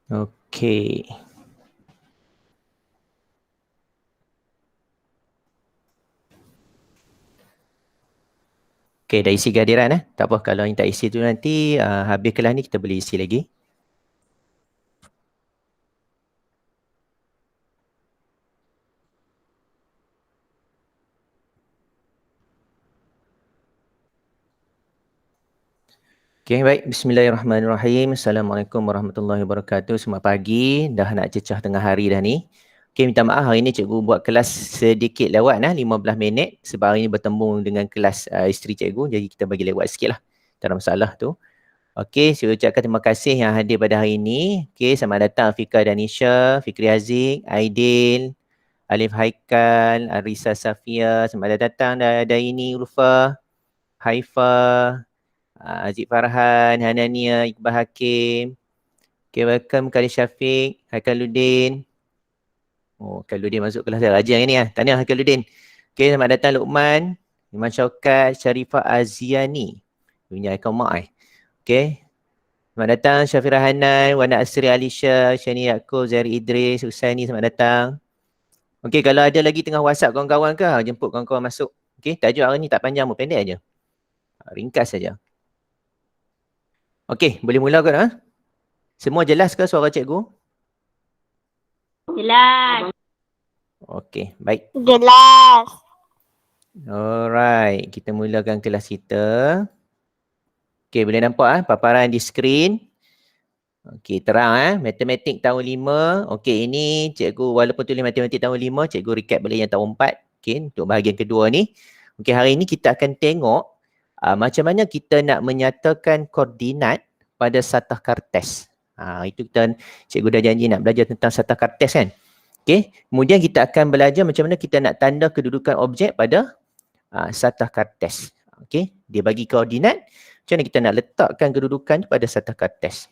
Okey. Okey, dah isi kehadiran Tak apa kalau yang tak isi tu nanti habis kelas ni kita boleh isi lagi. Okey, baik. Bismillahirrahmanirrahim. Assalamualaikum warahmatullahi wabarakatuh. Selamat pagi. Dah nak cecah tengah hari dah ni. Okey, minta maaf hari ni cikgu buat kelas sedikit lewat 15 minit sebab hari ni bertemu dengan kelas isteri cikgu. Jadi kita bagi lewat sikit lah. Tak ada masalah tu. Okey, saya ucapkan terima kasih yang hadir pada hari ini. Okey, selamat datang Afika Danisha, Fikri Aziz, Aidil, Alif Haikal, Arisa Safia. Selamat datang Daini Ulfa, Haifa, Aziz Farhan, Hanania, Iqbal Hakim. Okay, welcome Khalid Syafiq, Haikaluddin. Oh, Haikaluddin masuk kelas dah rajin ni lah. Tahniah Haikaluddin. Okay, selamat datang Luqman, Iman Syaukat, Sharifah Aziani. Punya icon mak Okay. Selamat datang Syafira Hanan, Wana Asri Alisha, Shani Yaakob, Zahri Idris, Husaini, selamat datang. Okay, kalau ada lagi tengah WhatsApp kawan-kawan ke, jemput kawan-kawan masuk. Okay, tajuk hari ni tak panjang pun, pendek aja. Ringkas saja. Okey, boleh mula ke tak? Semua jelas ke suara cikgu? Jelas. Okey, baik. Jelas. Alright, kita mulakan kelas kita. Okey, boleh nampak paparan di skrin. Okey, terang matematik tahun 5. Okey, ini cikgu walaupun tulis matematik tahun 5, cikgu recap balik yang tahun 4. Okey, untuk bahagian kedua ni. Okey, hari ini kita akan tengok macam mana kita nak menyatakan koordinat pada Satah Kartes. Itu kita, cikgu dah janji nak belajar tentang Satah Kartes kan. Okey, kemudian kita akan belajar macam mana kita nak tanda kedudukan objek pada Satah Kartes. Okey, dia bagi koordinat, macam mana kita nak letakkan kedudukan pada Satah Kartes.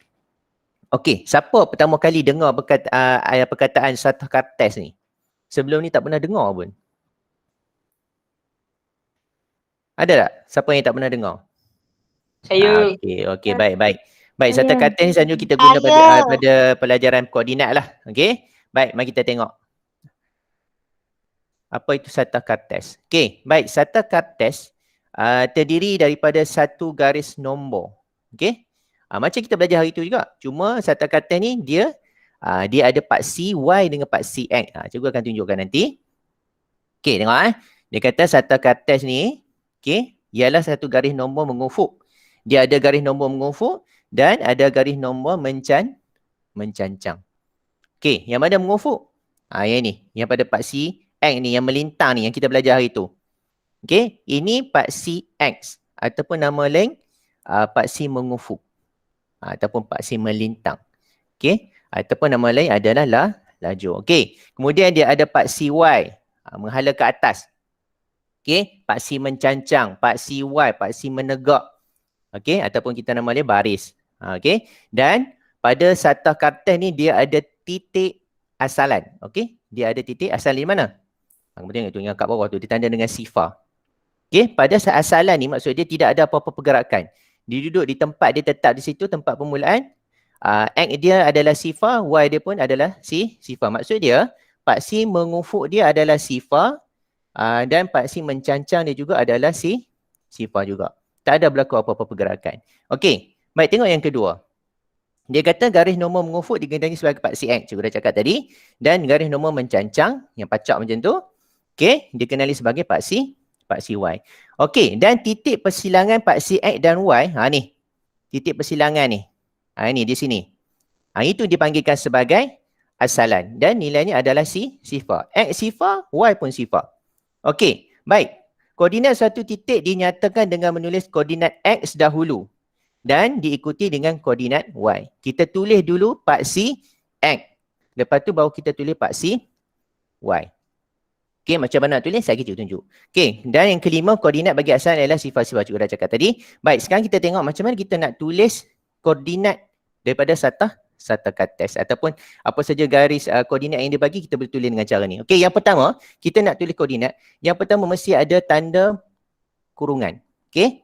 Okey, siapa pertama kali dengar perkataan Satah Kartes ni? Sebelum ni tak pernah dengar pun. Ada tak? Siapa yang tak pernah dengar? Saya. Okey, baik. Baik, Satah Kartes ni selalu kita guna pada pelajaran koordinat lah. Okey, baik, mari kita tengok. Apa itu Satah Kartes? Okey, baik, Satah Kartes terdiri daripada satu garis nombor. Okey, macam kita belajar hari tu juga. Cuma Satah Kartes ni dia ada paksi Y dengan paksi X. Cikgu akan tunjukkan nanti. Okey, tengok Dia kata Satah Kartes ni, okey, ialah satu garis nombor mengufuk. Dia ada garis nombor mengufuk dan ada garis nombor mencancang. Okey, yang mana mengufuk? Yang ni, yang pada paksi X ni, yang melintang ni, yang kita belajar hari tu. Okey, ini paksi X ataupun nama lain paksi mengufuk ataupun paksi melintang. Okey, ataupun nama lain adalah lajur. Okey, kemudian dia ada paksi Y menghala ke atas. Okey, paksi mencancang, paksi Y, paksi menegak. Okey, ataupun kita nama dia baris. Okey, dan pada Satah Kartes ni dia ada titik asalan. Okey, dia ada titik asalan di mana? Kemudian itu yang kat bawah tu ditanda dengan sifar. Okey, pada asalan ni maksud dia tidak ada apa-apa pergerakan. Dia duduk di tempat dia tetap di situ, tempat permulaan. X dia adalah sifar, Y dia pun adalah sifar. Maksud dia paksi mengufuk dia adalah sifar dan paksi mencancang dia juga adalah sifar juga. Tak ada berlaku apa-apa pergerakan. Okey, baik, tengok yang kedua. Dia kata garis nombor mengufuk digendangi sebagai paksi X. Cikgu dah cakap tadi. Dan garis nombor mencancang, yang pacak macam tu, okey, dikenali sebagai paksi Y. Okey, dan titik persilangan paksi X dan Y, ni. Titik persilangan ni. Ini di sini. Itu dipanggilkan sebagai asalan. Dan nilainya adalah sifar. X sifar, Y pun sifar. Okey, baik. Koordinat satu titik dinyatakan dengan menulis koordinat X dahulu dan diikuti dengan koordinat Y. Kita tulis dulu paksi X. Lepas tu baru kita tulis paksi Y. Okey, macam mana nak tulis? Saya cikgu tunjuk. Okey, dan yang kelima, koordinat bagi asalan adalah sifar-sifar. Cikgu dah cakap tadi. Baik, sekarang kita tengok macam mana kita nak tulis koordinat daripada Satah Kartes ataupun apa saja garis koordinat yang dia bagi, kita boleh tulis dengan cara ni. Okey, yang pertama, kita nak tulis koordinat. Yang pertama mesti ada tanda kurungan. Okey,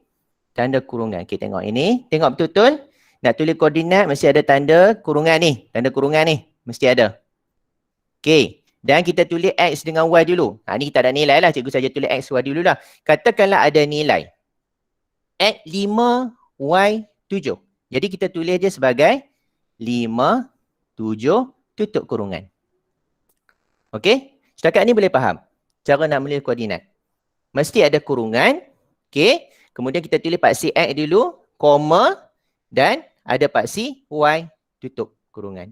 tanda kurungan. Okey, tengok ini. Tengok betul-betul. Nak tulis koordinat mesti ada tanda kurungan ni. Tanda kurungan ni. Mesti ada. Okey. Dan kita tulis X dengan Y dulu. Ni kita ada nilai lah. Cikgu saja tulis X, Y dulu lah. Katakanlah ada nilai. X 5, Y 7. Jadi kita tulis dia sebagai 5, 7, tutup kurungan. Okey. Setakat ni boleh faham. Cara nak menulis koordinat. Mesti ada kurungan. Okey. Kemudian kita tulis paksi X dulu. Koma. Dan ada paksi Y tutup kurungan.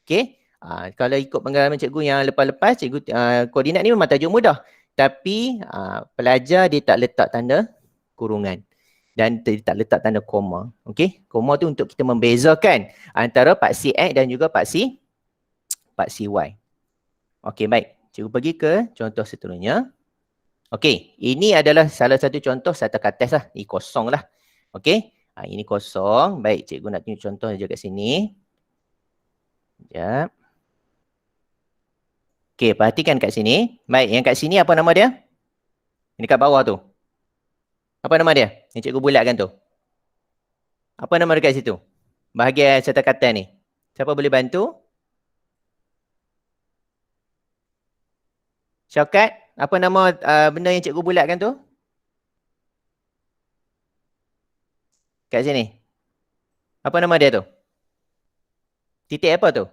Okey. Kalau ikut pengalaman cikgu yang lepas-lepas, cikgu koordinat ni memang tajuk mudah. Tapi pelajar dia tak letak tanda kurungan. Dan dia tak letak tanda koma. Okey. Koma tu untuk kita membezakan antara paksi X dan juga paksi Y. Okey, baik. Cikgu pergi ke contoh seterusnya. Okey. Ini adalah salah satu contoh setakat test lah. Ini kosong lah. Okey. Ini kosong. Baik, cikgu nak tunjuk contoh je kat sini. Sekejap. Okey, perhatikan kat sini. Baik, yang kat sini apa nama dia? Ini kat bawah tu. Apa nama dia? Yang cikgu bulatkan tu. Apa nama dekat situ? Bahagian serta kata ni. Siapa boleh bantu? Syaukat, apa nama benda yang cikgu bulatkan tu? Kat sini. Apa nama dia tu? Titik apa tu?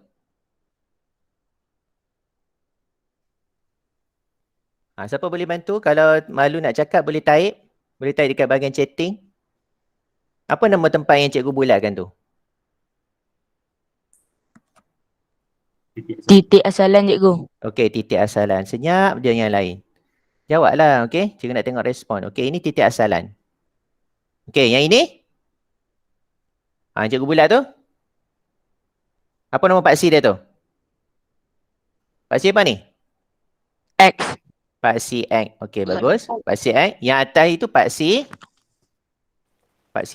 Siapa boleh bantu? Kalau malu nak cakap boleh type. Boleh type dekat bahagian chatting. Apa nama tempat yang cikgu bulatkan tu? Titik asalan cikgu. Okey, titik asalan. Senyap dia yang lain. Jawablah, okey. Cikgu nak tengok respon. Okey, ini titik asalan. Okey, yang ini? Cikgu bulat tu? Apa nama paksi dia tu? Paksi apa ni? X. Paksi X. Okey, bagus. Paksi X. Yang atas itu paksi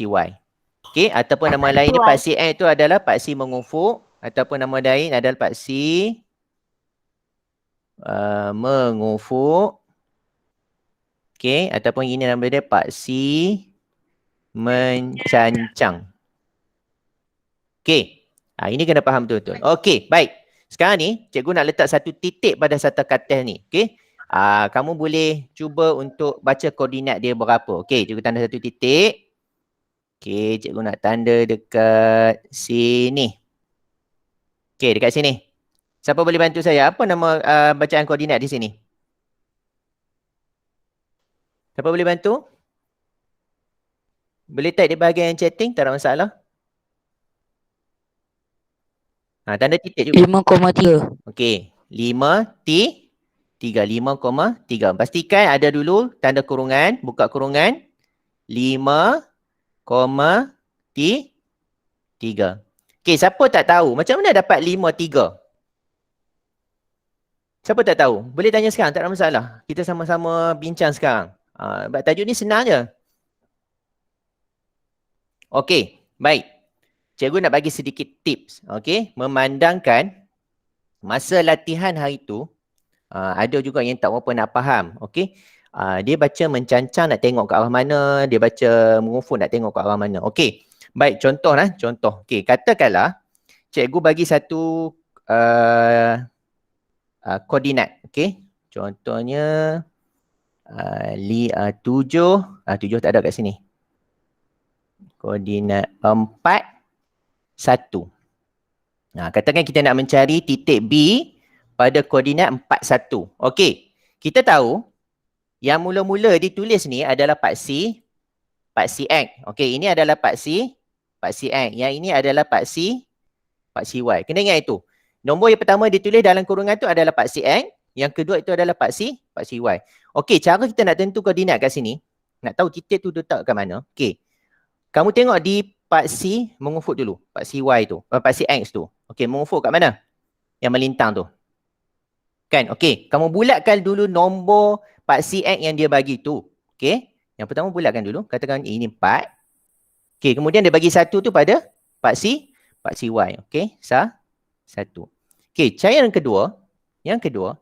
Y. Okey, ataupun nama lain dia paksi X itu adalah paksi mengufuk. Ataupun nama lain adalah paksi mengufuk. Okey, ataupun ini nama dia paksi mencancang. Okey. Ini kena faham betul-betul. Okey, baik. Sekarang ni, cikgu nak letak satu titik pada satu katil ni. Okey. Kamu boleh cuba untuk baca koordinat dia berapa. Okey, cikgu tanda satu titik. Okey, cikgu nak tanda dekat sini. Okey, dekat sini. Siapa boleh bantu saya? Apa nama bacaan koordinat di sini? Siapa boleh bantu? Boleh type di bahagian chatting, tak ada masalah. Tanda titik juga. 5,3. Okey, 5T 3, 5,3. Pastikan ada dulu tanda kurungan, buka kurungan. 5,3. Okey, siapa tak tahu? Macam mana dapat 5,3? Siapa tak tahu? Boleh tanya sekarang, tak ada masalah. Kita sama-sama bincang sekarang. Tajuk ni senang je. Okey, baik. Cikgu nak bagi sedikit tips. Okey, memandangkan masa latihan hari tu, ada juga yang tak berapa nak faham. Okey, dia baca mencancang nak tengok ke arah mana, dia baca mengufuk nak tengok ke arah mana. Okey, baik, contoh lah. Contoh. Okey, katakanlah cikgu bagi satu koordinat. Okey, contohnya 7. 7 tak ada kat sini. Koordinat 4, 1. Katakan kita nak mencari titik B pada koordinat 4, 1. Okey, kita tahu yang mula-mula ditulis ni adalah paksi X. Okey, ini adalah paksi X. Yang ini adalah paksi Y. Kena ingat itu. Nombor yang pertama ditulis dalam kurungan tu adalah paksi X. Yang kedua itu adalah paksi Y. Okey, cara kita nak tentu koordinat kat sini, nak tahu titik tu letak kat mana. Okey, kamu tengok di paksi mengufuk dulu. Paksi Y tu. Paksi X tu. Okey, mengufuk kat mana? Yang melintang tu. Kan? Okey, kamu bulatkan dulu nombor paksi X yang dia bagi tu. Okey, yang pertama bulatkan dulu. Katakan ini 4. Okey, kemudian dia bagi 1 tu pada paksi Y. Okey, 1. Okey, cara yang kedua,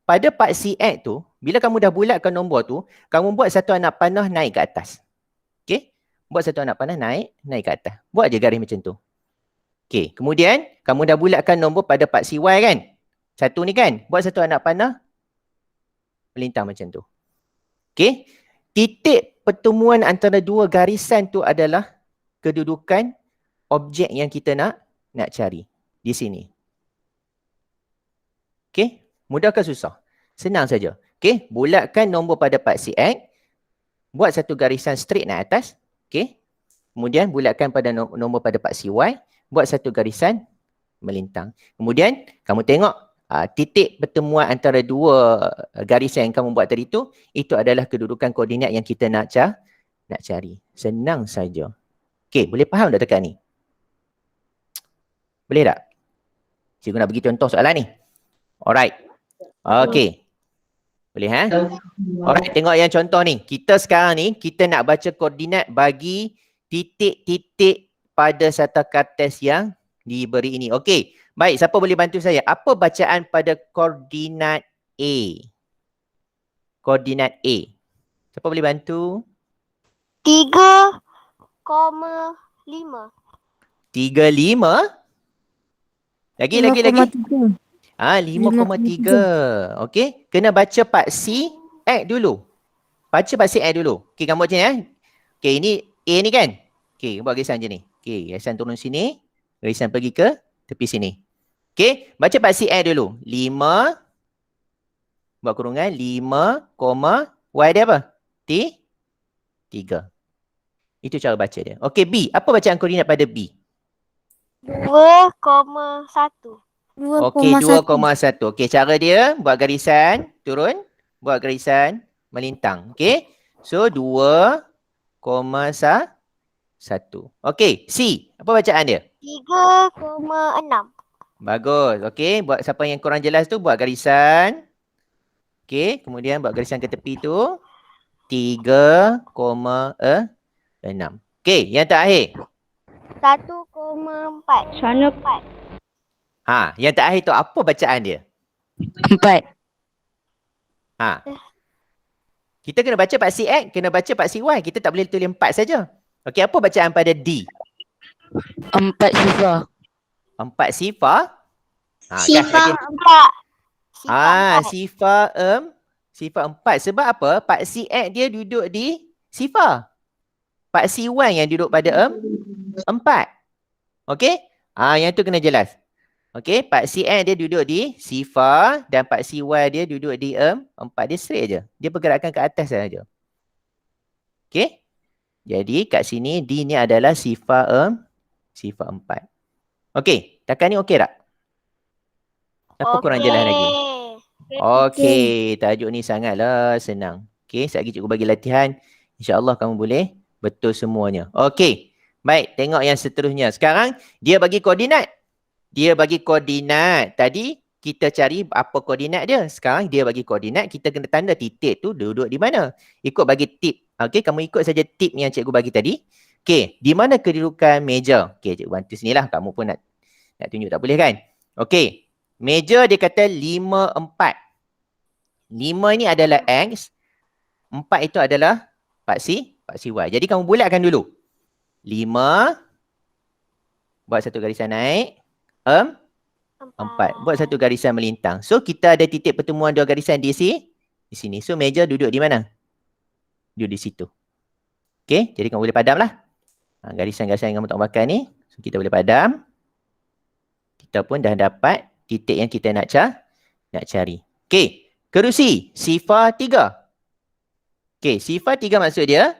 pada paksi X tu, bila kamu dah bulatkan nombor tu, kamu buat satu anak panah naik ke atas. Okey, Buat satu anak panah naik ke atas. Buat je garis macam tu. Okey, kemudian kamu dah bulatkan nombor pada paksi Y kan? Satu ni kan? Buat satu anak panah melintang macam tu. Okey. Titik pertemuan antara dua garisan tu adalah kedudukan objek yang kita nak cari di sini. Okey, mudah ke susah? Senang saja. Okey, bulatkan nombor pada paksi X, buat satu garisan straight naik atas. Okey. Kemudian bulatkan pada nombor pada paksi Y, buat satu garisan melintang. Kemudian kamu tengok titik pertemuan antara dua garisan yang kamu buat tadi itu adalah kedudukan koordinat yang kita nak cari. Senang saja. Okey, boleh faham tak tekan ni? Boleh tak? Cikgu nak bagi contoh soalan ni. Alright. Okey. Boleh Alright, tengok yang contoh ni. Kita sekarang ni, kita nak baca koordinat bagi titik-titik pada sata kartes yang diberi ini. Okey. Baik, siapa boleh bantu saya? Apa bacaan pada koordinat A? Koordinat A. Siapa boleh bantu? 3,5. 35? Lagi. 5,3. Okey. Kena baca paksi X dulu. Baca paksi X dulu. Okey, kamu buat macam ni. Okey, ini A ni kan? Okey, buat garisan je ni. Okey, garisan turun sini. Garisan pergi ke tepi sini. Okey, baca paksi X dulu. 5. Buat kurungan. 5, Y dia apa? 3. Itu cara baca dia. Okey, B. Apa bacaan koordinat pada B? 2,1. Okey, 2,1. Okey, cara dia buat garisan turun, buat garisan melintang. Okey. So 2,1. Okey, C. Apa bacaan dia? 3,6. Bagus. Okey, buat siapa yang kurang jelas tu buat garisan. Okey, kemudian buat garisan ke tepi tu 3,6. Okey, yang terakhir. 1,4. Sana 4. Yang terakhir tu apa bacaan dia? 4. Kita kena baca paksi X, kena baca paksi Y. Kita tak boleh tulis 4 saja. Okey, apa bacaan pada D? 4 sifar. 4 sifar. Sifar 4. Sifar 4. Sebab apa? Paksi X dia duduk di sifar. Paksi Y yang duduk pada 4. Okey? Yang tu kena jelas. Okey, paksi X dia duduk di sifar dan paksi Y dia duduk di 4. Dia straight je. Dia pergerakan ke atas saja. Okey? Jadi kat sini D ni adalah sifar 4. Okey, takan ni okey tak? Apa kurang jelas lagi? Okey, tajuk ni sangatlah senang. Okey, sekejap lagi cikgu bagi latihan. InsyaAllah kamu boleh betul semuanya. Okey, baik, tengok yang seterusnya. Sekarang dia bagi koordinat. Tadi kita cari apa koordinat dia. Sekarang dia bagi koordinat. Kita kena tanda titik tu duduk di mana. Ikut bagi tip. Okey, kamu ikut saja tip yang cikgu bagi tadi. Okey, di mana kedudukan meja? Okey, cikgu bantu sinilah. Kamu pun nak tunjuk tak boleh kan? Okey, meja dia kata 5, 4. 5 ni adalah X. 4 itu adalah paksi Y. Jadi kamu bulatkan dulu. 5. Buat satu garisan naik. 4. Buat satu garisan melintang. So, kita ada titik pertemuan dua garisan di sini. So, meja duduk di mana? Duduk di situ. Okey, jadi kamu boleh padamlah. Garisan-garisan yang kamu tak bakar ni. So, kita boleh padam. Kita pun dah dapat titik yang kita nak cari. Okey, kerusi. Sifar 3. Okey, sifar 3 maksud dia,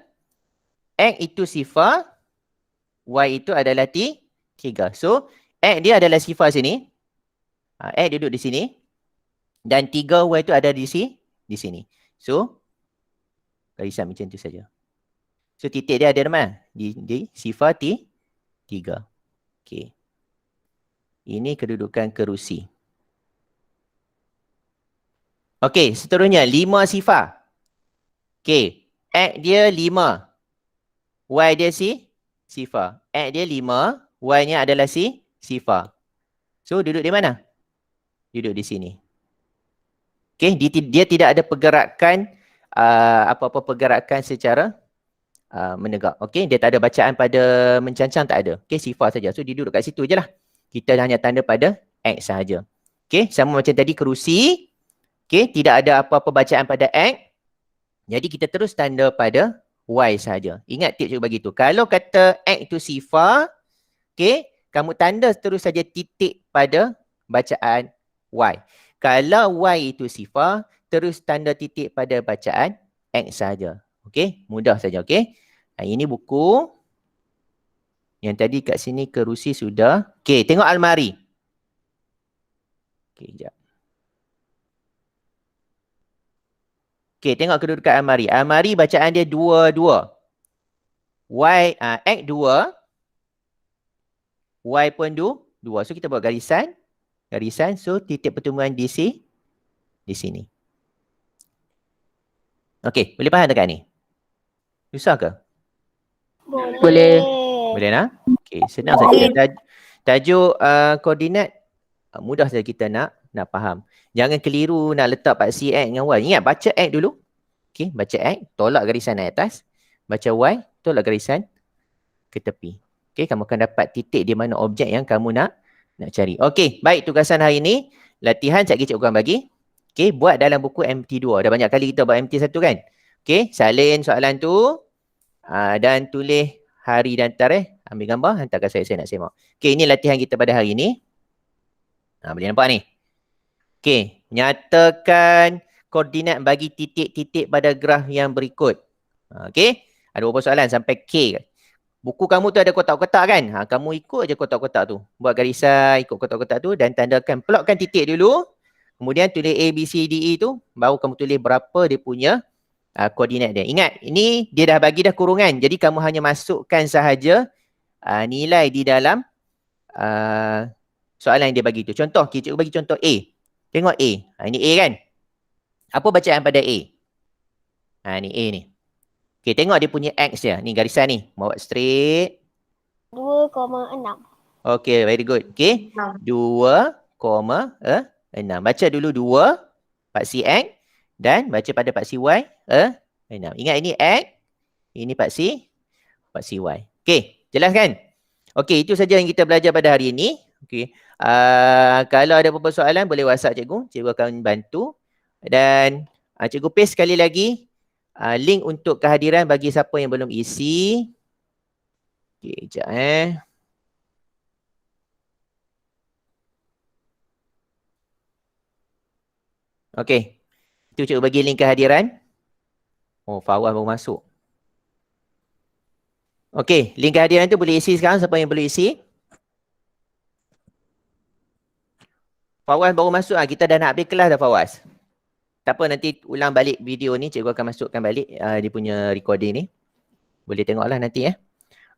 X itu sifar, Y itu adalah 3. So, X dia adalah sifar sini. X duduk di sini. Dan 3Y itu ada di sini. So, garisan macam tu saja. So, titik dia ada di mana? Di sifar 3. Okey. Ini kedudukan kerusi. Okey, seterusnya 5 sifar. Okey, X dia 5. Y dia sifar. X dia 5, Y-nya adalah sifar. So, duduk di mana? Duduk di sini. Okey, dia tidak ada pergerakan, apa-apa pergerakan secara menegak. Okey, dia tak ada bacaan pada mencancang, tak ada. Okey, sifar saja. So dia duduk kat situ je lah. Kita hanya tanda pada X sahaja. Okey, sama macam tadi kerusi. Okey, tidak ada apa-apa bacaan pada X. Jadi kita terus tanda pada Y sahaja. Ingat tip cikgu bagi tu. Kalau kata X itu sifar, okey, kamu tanda terus saja titik pada bacaan Y. Kalau Y itu sifar, terus tanda titik pada bacaan X sahaja. Okey, mudah saja. Okey. Ini buku. Yang tadi kat sini kerusi sudah. Okey, tengok almari. Okey, sekejap. Okey, tengok kedudukan almari. Almari bacaan dia 2. X 2. Y pun 2. So kita buat garisan. Garisan. So titik pertemuan di sini. Okey, boleh faham dekat ni? Susah ke? Boleh. Boleh nak? Okey, senang saja. Tajuk koordinat mudah saja kita nak faham. Jangan keliru nak letak paksi X dengan Y. Ingat baca X dulu. Okey, baca X, tolak garisan naik atas. Baca Y, tolak garisan ke tepi. Okey, kamu akan dapat titik di mana objek yang kamu nak cari. Okey, baik, tugasan hari ini latihan sekejap lagi cikgu akan bagi. Okey, buat dalam buku MT2. Dah banyak kali kita buat MT1 kan? Okey, salin soalan tu dan tulis hari dan tarikh, ambil gambar, hantarkan saya nak semak. Okey, ini latihan kita pada hari ini. Boleh nampak ni? Okey, nyatakan koordinat bagi titik-titik pada graf yang berikut. Okey, ada beberapa soalan sampai K. Buku kamu tu ada kotak-kotak kan? Kamu ikut je kotak-kotak tu. Buat garisan, ikut kotak-kotak tu dan tandakan, plotkan titik dulu. Kemudian tulis A, B, C, D, E tu. Baru kamu tulis berapa dia punya koordinat dia. Ingat, ini dia dah bagi dah kurungan. Jadi kamu hanya masukkan sahaja nilai di dalam soalan yang dia bagi tu. Contoh, cikgu bagi contoh A. Tengok A. Ini A kan? Apa bacaan pada A? Ni A ni. Okey, tengok dia punya X dia. Ni garisan ni. Bawa straight. 2,6. Okey, very good. Okey. 2,6. Baca dulu 2 paksi X dan baca pada paksi Y 6. Ingat ini X, ini paksi Y. Okey, jelas kan? Okey, itu saja yang kita belajar pada hari ini. Okey. Kalau ada beberapa soalan boleh WhatsApp cikgu. Cikgu akan bantu. Dan cikgu paste sekali lagi link untuk kehadiran bagi siapa yang belum isi. Okey, sekejap Okey. Itu cikgu bagi link kehadiran. Oh, Fawaz baru masuk. Okey, link kehadiran tu boleh isi sekarang. Siapa yang boleh isi? Fawaz baru masuk. Kita dah nak habis kelas dah, Fawaz. Tak apa, nanti ulang balik video ni. Cikgu akan masukkan balik dia punya recording ni. Boleh tengoklah nanti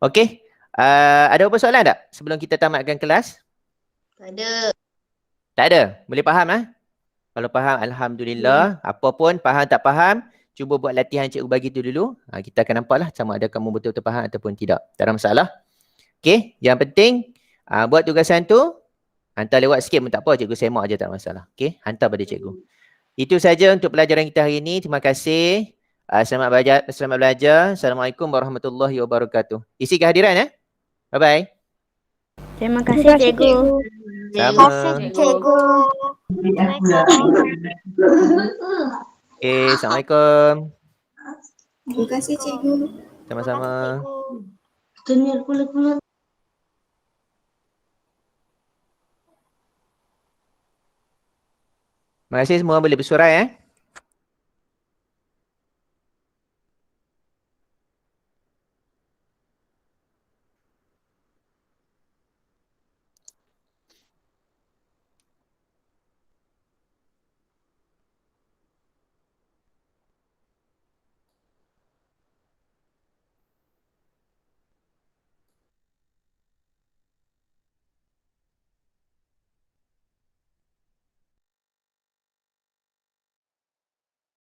Okey. Ada apa soalan tak sebelum kita tamatkan kelas? Tak ada. Tak ada? Boleh faham Kalau faham, Alhamdulillah. Apa pun, faham tak faham, cuba buat latihan cikgu bagi tu dulu. Kita akan nampaklah sama ada kamu betul-betul faham ataupun tidak. Tak ada masalah. Okey, yang penting buat tugasan tu, hantar lewat sikit pun tak apa, cikgu semak je, tak ada masalah. Okey, hantar pada cikgu. Itu saja untuk pelajaran kita hari ini. Terima kasih. Selamat belajar. Assalamualaikum warahmatullahi wabarakatuh. Isi kehadiran Bye-bye. Terima kasih cikgu. Sama. Cikgu. Assalamualaikum. Terima kasih cikgu. Sama-sama. Tanya pula. Terima kasih semua, boleh bersurai